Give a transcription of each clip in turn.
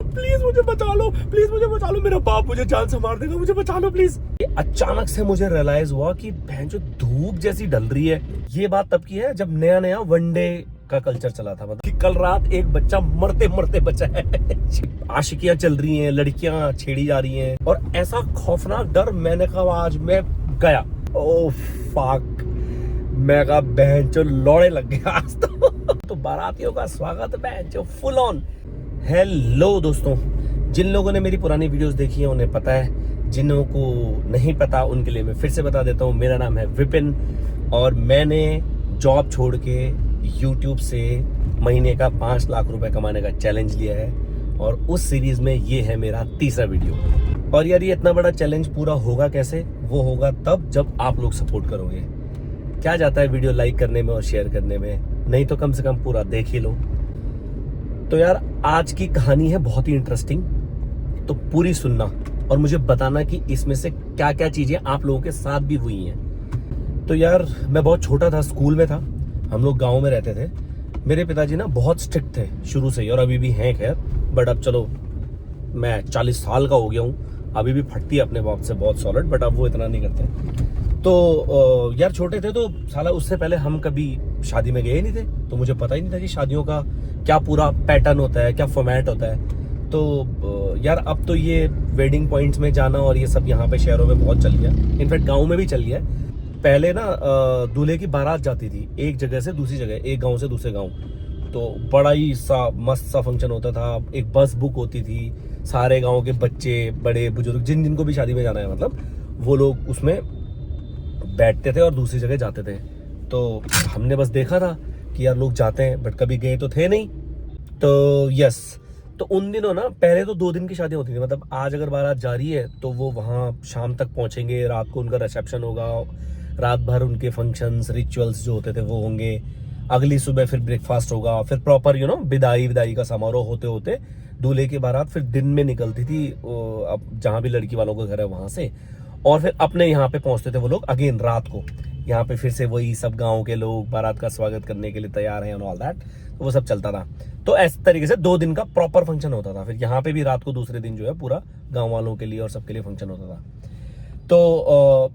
Please मुझे बचा लो, please मुझे बचा लो, मेरा बाप मुझे जान से मार देगा, मुझे बचा लो प्लीज। अचानक से मुझे रियलाइज हुआ कि बहन जो धूप जैसी ढल रही है। ये बात तब की है जब नया नया वनडे का कल्चर चला था। मतलब कि कल रात एक बच्चा मरते मरते बचा है। आशिकियां चल रही हैं, लड़कियां छेड़ी जा रही हैं और ऐसा खौफनाक डर। मैंने कहा आज मैं गया, ओह फक, मैं कहा बहन जो लौड़े लग गया आज तो बारातियों का स्वागत बहन जो फुल ऑन। हेलो दोस्तों, जिन लोगों ने मेरी पुरानी वीडियोस देखी है उन्हें पता है, जिन्हों को नहीं पता उनके लिए मैं फिर से बता देता हूँ। मेरा नाम है विपिन और मैंने जॉब छोड़ के यूट्यूब से महीने का 5 लाख रुपए कमाने का चैलेंज लिया है और उस सीरीज में ये है मेरा तीसरा वीडियो। और यार ये इतना बड़ा चैलेंज पूरा होगा कैसे? वो होगा तब जब आप लोग सपोर्ट करोगे। क्या जाता है वीडियो लाइक करने में और शेयर करने में, नहीं तो कम से कम पूरा देख ही लो। तो यार आज की कहानी है बहुत ही इंटरेस्टिंग, तो पूरी सुनना और मुझे बताना कि इसमें से क्या क्या चीजें आप लोगों के साथ भी हुई हैं। तो यार मैं बहुत छोटा था, स्कूल में था, हम लोग गांव में रहते थे। मेरे पिताजी ना बहुत स्ट्रिक्ट थे शुरू से ही और अभी भी हैं खैर, बट अब चलो मैं 40 साल का हो गया हूँ, अभी भी फटती है अपने बाप से बहुत सॉलिड, बट अब वो इतना नहीं करते। तो यार छोटे थे तो साला उससे पहले हम कभी शादी में गए ही नहीं थे, तो मुझे पता ही नहीं था कि शादियों का क्या पूरा पैटर्न होता है, क्या फॉर्मेट होता है। तो यार अब तो ये वेडिंग पॉइंट्स में जाना और ये सब यहाँ पे शहरों में बहुत चल गया, इनफैक्ट गाँव में भी चल गया। पहले ना दूल्हे की बारात जाती थी एक जगह से दूसरी जगह, एक गाँव से दूसरे गाँव, तो बड़ा ही सा मस्त सा फंक्शन होता था। एक बस बुक होती थी, सारे गाँव के बच्चे बड़े बुजुर्ग जिनको भी शादी में जाना है मतलब वो लोग उसमें बैठते थे और दूसरी जगह जाते थे। तो हमने बस देखा था कि यार लोग जाते हैं, बट कभी गए तो थे नहीं। तो यस, तो उन दिनों ना पहले तो 2 दिन की शादी होती थी, मतलब आज अगर बारात जा रही है तो वो वहाँ शाम तक पहुंचेंगे, रात को उनका रिसेप्शन होगा, रात भर उनके फंक्शंस रिचुअल्स जो होते थे वो होंगे, अगली सुबह फिर ब्रेकफास्ट होगा, फिर प्रॉपर विदाई का समारोह होते होते दूल्हे की बारात फिर दिन में निकलती थी अब जहाँ भी लड़की वालों का घर है वहां से, और फिर अपने यहाँ पे पहुंचते थे वो लोग अगेन रात को। यहाँ पे फिर से वही सब गांव के लोग बारात का स्वागत करने के लिए तैयार हैं और ऑल दैट, तो वो सब चलता था। तो इस तरीके से 2 दिन का प्रॉपर फंक्शन होता था। फिर यहाँ पे भी रात को दूसरे दिन जो है पूरा गांव वालों के लिए और सबके लिए फंक्शन होता था। तो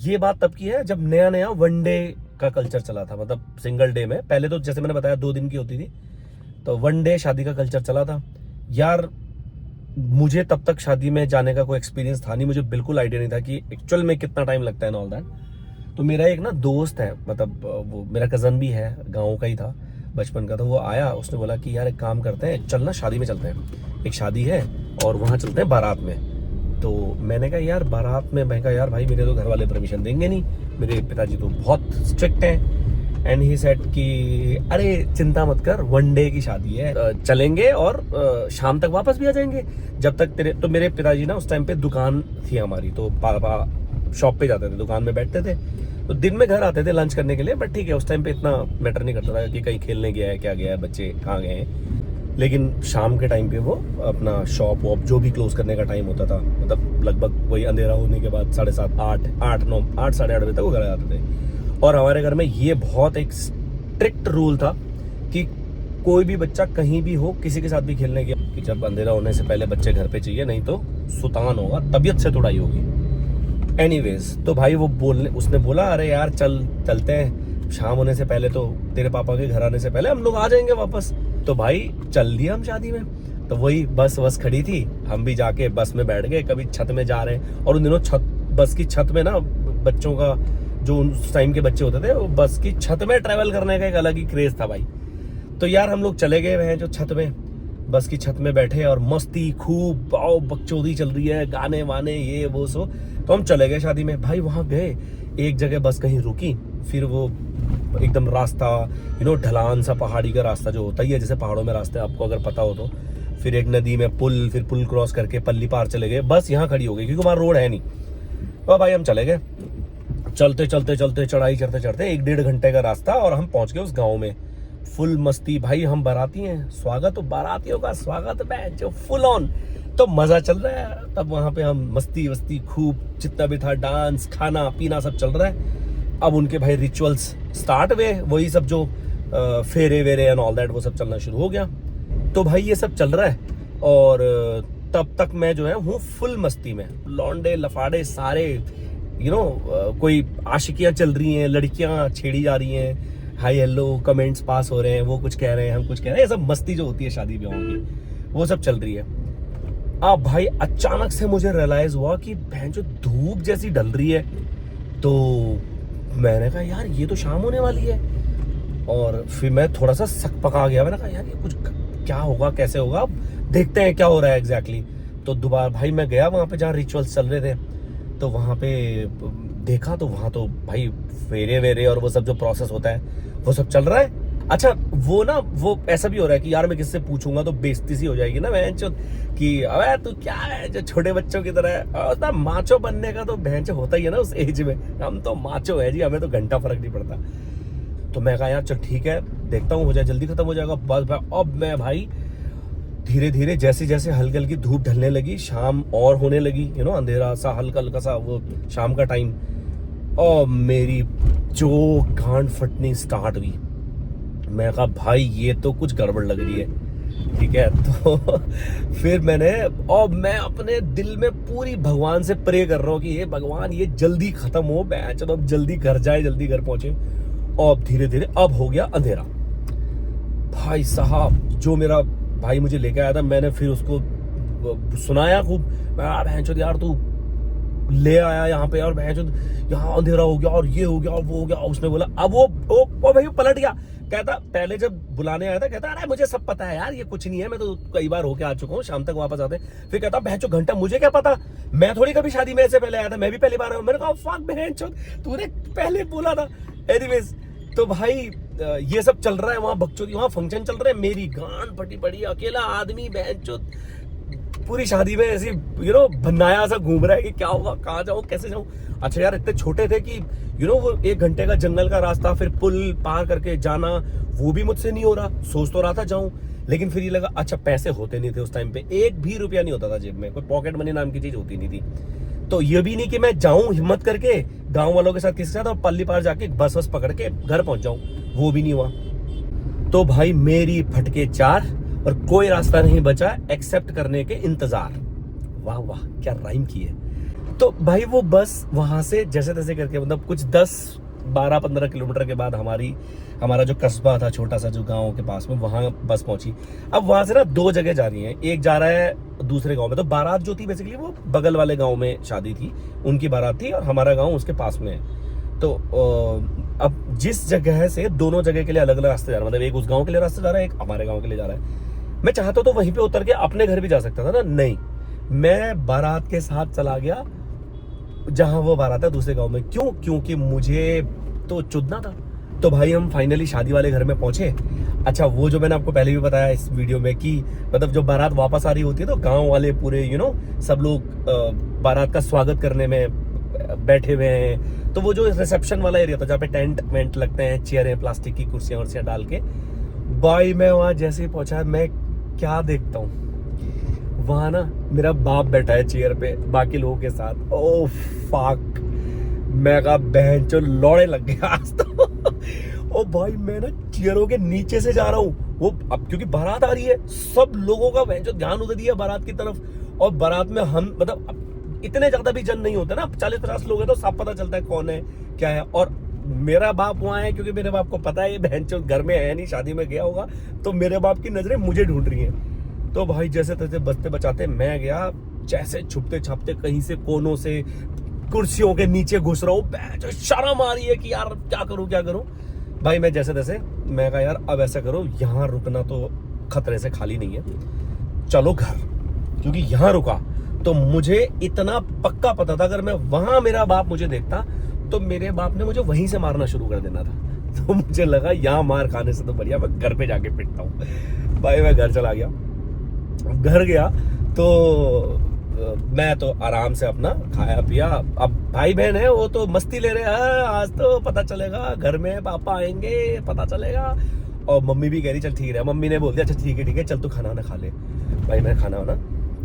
ये बात तब की है जब नया नया वनडे का कल्चर चला था, मतलब सिंगल डे में। पहले तो जैसे मैंने बताया 2 दिन की होती थी, तो वनडे शादी का कल्चर चला था। यार मुझे तब तक शादी में जाने का कोई एक्सपीरियंस था नहीं, मुझे बिल्कुल आइडिया नहीं था कि एक्चुअल में कितना टाइम लगता है ऑल दैट। तो मेरा एक ना दोस्त है, मतलब वो मेरा कजन भी है, गाँव का ही था बचपन का, तो वो आया, उसने बोला कि यार एक काम करते हैं, चलना शादी में चलते हैं, एक शादी है और वहाँ चलते हैं बारात में। तो मैंने कहा यार बारात में, मैं कहा यार भाई मेरे तो घर वाले परमिशन देंगे नहीं, मेरे पिताजी तो बहुत स्ट्रिक्ट हैं। एंड ही सेड कि अरे चिंता मत कर, वनडे की शादी है, चलेंगे और शाम तक वापस भी आ जाएंगे जब तक तेरे। तो मेरे पिताजी ना उस टाइम पे दुकान थी हमारी, तो पापा शॉप पे जाते थे, दुकान में बैठते थे, तो दिन में घर आते थे लंच करने के लिए। बट ठीक है, उस टाइम पे इतना मैटर नहीं करता था कि कहीं खेलने गया है, क्या गया है, बच्चे कहाँ गए हैं। लेकिन शाम के टाइम पे वो अपना शॉप वॉप जो भी क्लोज करने का टाइम होता था, मतलब लगभग वही अंधेरा होने के बाद 7:30 8 साढ़े 8 बजे तक वो घर आते थे। और हमारे घर में ये बहुत एक स्ट्रिक्ट रूल था कि कोई भी बच्चा कहीं भी हो, किसी के साथ भी खेलने गया, कि जब अंधेरा होने से पहले बच्चे घर पे चाहिए, नहीं तो सुतान होगा, तबीयत से तोड़ाई होगी। एनीवेज, तो भाई वो उसने बोला अरे यार चलते हैं, शाम होने से पहले, तो तेरे पापा के घर आने से पहले हम लोग आ जाएंगे वापस। तो भाई चल दिया हम शादी में। तो वही बस खड़ी थी, हम भी जाके बस में बैठ गए, कभी छत में जा रहे हैं। और उन दिनों बस की छत में ना बच्चों का, जो उस टाइम के बच्चे होते थे, वो बस की छत में ट्रैवल करने का एक अलग ही क्रेज था भाई। तो यार हम लोग चले गए हैं जो छत में, बस की छत में बैठे और मस्ती खूब बकचोदी चल रही है, गाने वाने ये वो सो। तो हम चले गए शादी में भाई। वहां गए, एक जगह बस कहीं रुकी, फिर वो एकदम रास्ता ढलान सा पहाड़ी का रास्ता जो होता ही है, जैसे पहाड़ों में रास्ते आपको अगर पता हो तो। फिर एक नदी में पुल, फिर पुल क्रॉस करके पल्ली पार चले गए, बस यहाँ खड़ी हो गई क्योंकि वहां रोड है नहीं। तो भाई हम चले गए, चलते चढ़ाई चढ़ते 1-1.5 घंटे का रास्ता, और हम पहुंच गए उस गांव में। फुल मस्ती भाई, हम बाराती हैं, स्वागत तो बारातियों का स्वागत है जो फुल ऑन। तो मजा चल रहा है तब वहां पे, हम मस्ती वस्ती खूब, जितना भी था डांस खाना पीना सब चल रहा है। अब उनके भाई रिचुअल्स स्टार्ट हुए, वही सब जो फेरे वेरे एंड ऑल दैट, वो सब चलना शुरू हो गया। तो भाई ये सब चल रहा है, और तब तक मैं जो है हूँ फुल मस्ती में, लौंडे लफाड़े सारे कोई आशिकियां चल रही हैं, लड़कियां छेड़ी जा रही हैं, हाई हेलो कमेंट्स पास हो रहे हैं, वो कुछ कह रहे हैं, हम कुछ कह रहे हैं, ये सब मस्ती जो होती है शादी ब्याहों की वो सब चल रही है। अब भाई अचानक से मुझे रियलाइज हुआ कि बहन जो धूप जैसी ढल रही है, तो मैंने कहा यार ये तो शाम होने वाली है। और फिर मैं थोड़ा सा सक पका गया, मैंने कहा यार ये कुछ क्या होगा, कैसे होगा, अब देखते हैं क्या हो रहा है एग्जैक्टली। तो दोबारा भाई मैं गया वहाँ पे जहाँ रिचुअल्स चल रहे थे, तो वहाँ पे देखा तो वहाँ तो भाई फेरे वेरे और वो सब जो प्रोसेस होता है वो सब चल रहा है। अच्छा वो ऐसा भी हो रहा है कि यार मैं किससे पूछूंगा तो बेइज्जती सी हो जाएगी ना बहन चो, कि अबे तू क्या है जो छोटे बच्चों की तरह है। माचो बनने का तो बहन चो होता ही है ना उस एज में, हम तो माचो है जी, हमें तो घंटा फर्क नहीं पड़ता। तो मैं कहा यार चल ठीक है देखता हूँ, हो जाए जल्दी खत्म हो जाएगा बस भाई। अब मैं भाई धीरे धीरे जैसे जैसे हल्की हल्की धूप ढलने लगी, शाम और होने लगी, अंधेरा सा हल्का हल्का सा वो शाम का टाइम, और मेरी जो गांड फटनी स्टार्ट हुई। मैं कहा भाई ये तो कुछ गड़बड़ लग रही है, ठीक है। तो फिर मैं अपने दिल में पूरी भगवान से प्रे कर रहा हूँ कि ये भगवान ये जल्दी खत्म हो, चलो अब जल्दी घर जाए, जल्दी घर पहुंचे। और धीरे धीरे अब हो गया अंधेरा। भाई साहब जो मेरा भाई मुझे लेके आया था, मैंने फिर उसको सुनाया खूब, भैंचोद यार तू ले आया यहाँ पे, और भैंचोद यहाँ अंधेरा हो गया और ये हो गया और वो हो गया। उसने बोला, अब वो भाई पलट गया, कहता पहले जब बुलाने आया था कहता अरे मुझे सब पता है यार, ये कुछ नहीं है, मैं तो कई बार होके आ चुका हूँ, शाम तक वापस आते। फिर कहता भैंचो घंटा मुझे क्या पता, मैं थोड़ी कभी शादी में ऐसे पहले आया था, मैं भी पहली बार आया हूँ। मैंने कहा फक भैंचो तूने पहले बोला था। एनीवेज तो भाई ये सब चल रहा है वहां, बकचोदी वहां फंक्शन चल रहा है, मेरी गांड फटी पड़ी, अकेला आदमी बहनचोद पूरी शादी में ऐसी भन्नाया सा घूम रहा है कि क्या होगा, कहाँ जाऊं, कैसे जाऊं। अच्छा यार इतने छोटे थे कि वो 1 घंटे का जंगल का रास्ता, फिर पुल पार करके जाना, वो भी मुझसे नहीं हो रहा। सोच तो रहा था जाऊं, लेकिन फिर ये लगा अच्छा पैसे होते नहीं थे उस टाइम पे, 1 भी रुपया नहीं होता था जेब में, कोई पॉकेट मनी नाम की चीज होती नहीं थी। तो ये भी नहीं कि मैं जाऊं हिम्मत करके गांव वालों के साथ किसी के साथ और पल्ली पार जाके बस पकड़ के घर पहुंच जाऊं, वो भी नहीं हुआ। तो भाई मेरी फटके 4 और कोई रास्ता नहीं बचा एक्सेप्ट करने के इंतजार। वाह वाह क्या राइम की है। तो भाई वो बस वहां से जैसे तैसे करके मतलब कुछ 10-12-15 किलोमीटर के बाद हमारा जो कस्बा था छोटा सा जो गांव के पास में, वहां बस पहुंची। अब वहां से ना 2 जगह जा रही हैं, एक जा रहा है दूसरे गांव में। तो बारात जो थी बेसिकली वो बगल वाले गांव में शादी थी, उनकी बारात थी, और हमारा गांव उसके पास में है। तो अब जिस जगह से दोनों जगह के लिए अलग अलग रास्ते जा रहा है, मतलब एक उस गांव के लिए रास्ता जा रहा है, एक हमारे गांव के लिए जा रहा है। मैं चाहता तो वहीं पे उतर के अपने घर भी जा सकता था ना, नहीं, मैं बारात के साथ चला गया जहां वो बारात है दूसरे गांव में। क्यों? क्योंकि मुझे तो चुदना था। तो भाई हम फाइनली शादी वाले घर में पहुंचे। अच्छा वो जो मैंने आपको पहले भी बताया इस वीडियो में कि मतलब जो बारात वापस आ रही होती है तो गांव वाले पूरे सब लोग बारात का स्वागत करने में बैठे हुए हैं। तो वो जो रिसेप्शन वाला एरिया था जहाँ पे टेंट वेंट लगते हैं, चेयरें प्लास्टिक की कुर्सियां वर्सियां डाल के, भाई मैं वहां जैसे ही पहुंचा, मैं क्या देखता हूँ वहां ना मेरा बाप बैठा है चेयर पे बाकी लोगों के साथ। ओ फक, मैं कहा बहन चो लौड़े लग गया आज तो। ओ भाई मैं ना चेयरों के नीचे से जा रहा हूँ, वो अब क्योंकि बारात आ रही है, सब लोगों का बहन चो ध्यान उधर दिया बारात की तरफ। और बारात में हम मतलब इतने ज्यादा भी जन नहीं होते ना, 40-50 लोग हैं तो सब पता चलता है कौन है क्या है। और मेरा बाप वहां है क्योंकि मेरे बाप को पता है ये बहन चो घर में है नहीं, शादी में गया होगा, तो मेरे बाप की नजरें मुझे ढूंढ रही हैं। तो भाई जैसे तैसे बचते बचाते मैं गया, जैसे छुपते छापते कहीं से कोनों से कुर्सियों के नीचे घुस रहा हूँ। शर्म आ रही है कि यार क्या करूं। भाई मैं जैसे तैसे मैं कहा यार अब ऐसा करो, यहाँ रुकना तो खतरे से खाली नहीं है, चलो घर। क्योंकि यहाँ रुका तो मुझे इतना पक्का पता था अगर मैं वहां मेरा बाप मुझे देखता तो मेरे बाप ने मुझे वहीं से मारना शुरू कर देना था। तो मुझे लगा यहाँ मार खाने से तो बढ़िया मैं घर पे जाके पिटता हूँ। भाई मैं घर चला गया, घर गया तो मैं तो आराम से अपना खाया पिया। अब भाई बहन है वो तो मस्ती ले रहे हैं, आज तो पता चलेगा घर में पापा आएंगे पता चलेगा। और मम्मी भी कह रही चल ठीक है, मम्मी ने बोल दिया अच्छा ठीक है चल तू खाना वाना खा ले। भाई मैं खाना वाना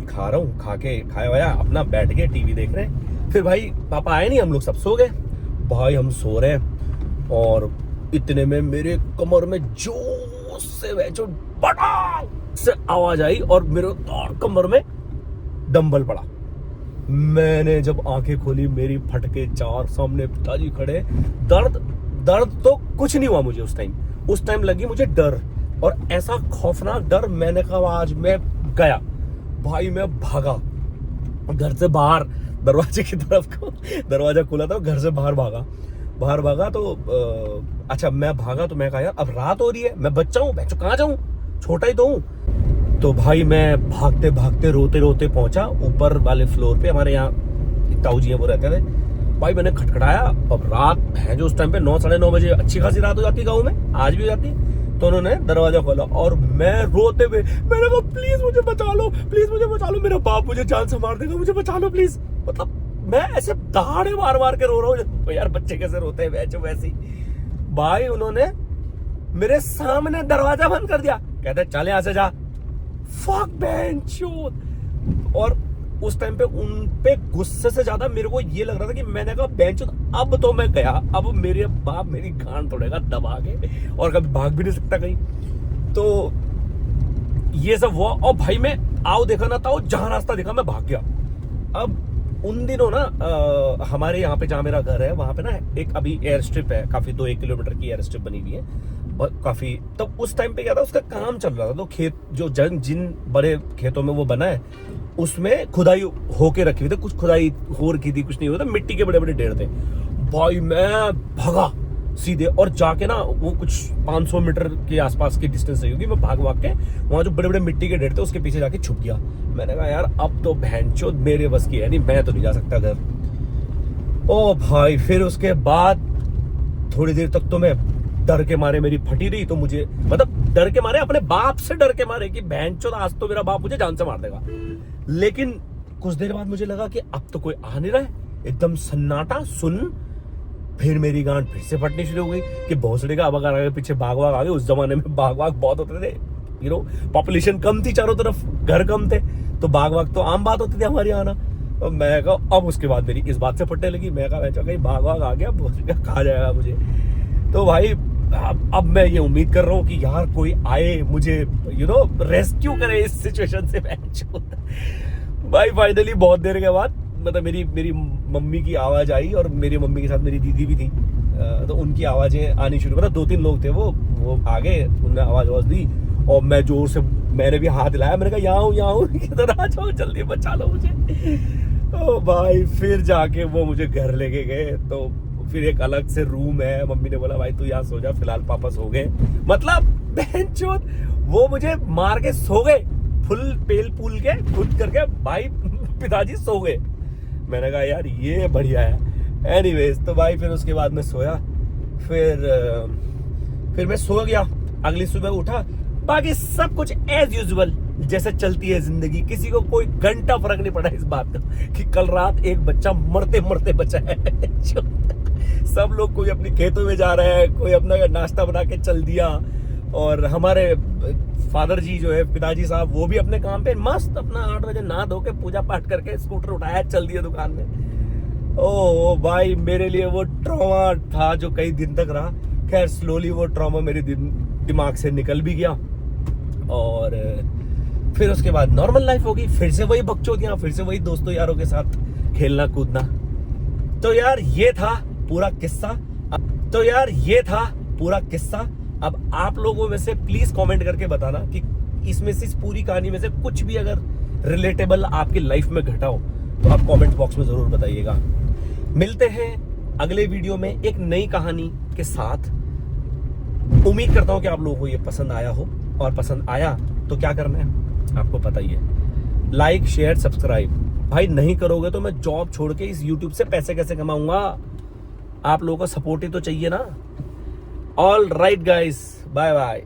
खा रहा हूँ, खाया वाया अपना बैठ के टीवी देख रहे हैं। फिर भाई पापा आए नहीं, हम लोग सब सो गए। भाई हम सो रहे हैं और इतने में मेरे कमर में जोश से जो बड़ा से आवाज आई और मेरे कमर में डंबल पड़ा। मैंने जब आंखें खोली, मेरी फटके चार, सामने पिताजी खड़े। दर्द तो कुछ नहीं हुआ मुझे उस टाइम लगी मुझे डर, और ऐसा खौफनाक डर। मैंने कहा आज मैं गया भाई, मैं भागा घर से बाहर, दरवाजे की तरफ को, दरवाजा खुला था, घर से बाहर भागा तो अच्छा मैं भागा तो मैं कहा यार अब रात हो रही है, मैं बच्चा हूँ, मैं कहाँ जाऊँ, छोटा ही तो हूँ। तो भाई मैं भागते भागते रोते रोते पहुंचा ऊपर वाले फ्लोर पे, हमारे यहाँ ताऊ जी है वो रहते थे। भाई मैंने खटखटाया, अब रात है जो उस टाइम पे 9 साढ़े 9 बजे अच्छी खासी रात हो जाती है गाँव में, आज भी हो जाती है। तो उन्होंने दरवाजा खोला और मैं रोते हुए, मैंने कहा प्लीज मुझे बचा लो, प्लीज मुझे बचा लो, मेरा बाप मुझे जान से मार देगा, मुझे बचा लो प्लीज। मतलब मैं ऐसे दहाड़े मार के रो रहा हूँ, यार बच्चे कैसे रोते हैं वैसे ही। भाई उन्होंने मेरे सामने दरवाजा बंद कर दिया, कहते चल यहाँ से जा। फक बेंचोद। और उस टाइम पे उन पे गुस्से से ज्यादा मेरे को ये लग रहा था कि मैंने कहा बेंचोद अब तो मैं गया, अब मेरे बाप मेरी गांड तोड़ेगा दबा के, और कभी भाग भी नहीं सकता कहीं। तो ये सब हुआ और भाई मैं आओ देखा ना था, जहां रास्ता दिखा मैं भाग गया। अब उन दिनों ना हमारे यहाँ पे जहाँ मेरा घर है वहां पे ना एक अभी एयर स्ट्रिप है, काफी 2-1 किलोमीटर की एयर स्ट्रिप बनी हुई है, और काफी तब उस टाइम पे क्या था, उसका काम चल रहा था। तो खेत जो जिन बड़े खेतों में वो बना है उसमें खुदाई होके रखी हुई थी, कुछ खुदाई हो रखी थी, कुछ नहीं हुआ था, मिट्टी के बड़े बड़े ढेर थे। भाई मैं भागा सीधे और जाके ना वो कुछ 500 मीटर के आसपास की डिस्टेंस रही होगी, मैं भाग के वहां जो बड़े बड़े मिट्टी के ढेर थे उसके पीछे जाके छुप गया। मैंने कहा यार अब तो भैंचोद मेरे बस की है नहीं, मैं तो नहीं जा सकता घर। ओ भाई फिर उसके बाद थोड़ी देर तक तो मैं डर के मारे मेरी फटी रही, तो मुझे मतलब डर के मारे, अपने बाप से डर के मारे कि भैंचोद आज तो मेरा बाप मुझे जान से मार देगा। लेकिन कुछ देर बाद मुझे लगा कि अब तो कोई आ नहीं रहा है, एकदम सन्नाटा सुन। फिर मेरी गांड फिर से फटनी शुरू हो गई कि भोसड़ी का अब अगर आगे पीछे भाग आ गए। उस जमाने में भाग बहुत होते थे, पॉपुलेशन कम थी, चारों तरफ घर कम थे, तो भाग तो आम बात होती थी हमारे यहाँ ना। तो मैं कहा अब उसके बाद मेरी इस बात से फटने लगी, मैं कहा कहीं भाग आ गया भोसड़ी का खा जाएगा मुझे। तो भाई अब मैं ये उम्मीद कर रहा हूँ कि यार कोई आए मुझे रेस्क्यू करे इस सिचुएशन से। भाई फाइनली बहुत देर के बाद मतलब मेरी मम्मी की आवाज आई, और मेरी मम्मी के साथ मेरी दीदी भी थी, तो उनकी आवाजें आनी शुरू, मतलब 2-3 लोग थे वो आ गए, उन्होंने आवाज दी और मैं जोर से मैंने भी हाथ हिलाया, मैंने कहा यहाँ हूँ किधर आ जाओ जल्दी बचा लो मुझे। ओ भाई फिर जाके वो मुझे घर लेके गए, तो फिर एक अलग से रूम है, मम्मी ने बोला भाई तू यहाँ सो जा फिलहाल, पापा सो गए। मतलब बेंचोद वो मुझे मार के सो गए, फुल पेल पुल के खुद करके, भाई पिताजी सो गए। मैंने कहा यार ये बढ़िया है। एनीवेज तो भाई फिर उसके बाद मैं सोया, फिर मैं सो गया, अगली सुबह उठा, बाकी सब कुछ एज यूजुअल जैसे चलती है जिंदगी। किसी को कोई घंटा फर्क नहीं पड़ा इस बात का कि कल रात एक बच्चा मरते मरते बचा है। सब लोग कोई अपनी खेतों में जा रहे हैं, कोई अपना नाश्ता बना के चल दिया, और हमारे फादर जी जो है पिताजी साहब वो भी अपने काम पे मस्त अपना 8 बजे नहा धो के पूजा पाठ करके स्कूटर उठाया चल दिया दुकान में। ओ भाई मेरे लिए वो ट्रॉमा था जो कई दिन तक रहा। खैर स्लोली वो ट्रॉमा मेरे दिमाग से निकल भी गया, और फिर उसके बाद नॉर्मल लाइफ होगी, फिर से वही बकचोदियां, फिर से वही दोस्तों यारों के साथ खेलना कूदना। तो यार ये था पूरा किस्सा। अब आप लोगों में से प्लीज कमेंट करके बताना कि इसमें से इस पूरी कहानी में से कुछ भी अगर रिलेटेबल आपकी लाइफ में घटा हो तो आप कमेंट बॉक्स में जरूर बताइएगा। मिलते हैं अगले वीडियो में एक नई कहानी के साथ। उम्मीद करता हूं कि आप लोगों को ये पसंद आया हो, और पसंद आया तो क्या करना है आपको पता ही है, लाइक शेयर सब्सक्राइब। भाई नहीं करोगे तो मैं जॉब छोड़ के इस यूट्यूब से पैसे कैसे कमाऊंगा? आप लोगों का सपोर्ट ही तो चाहिए ना। All right guys, bye bye.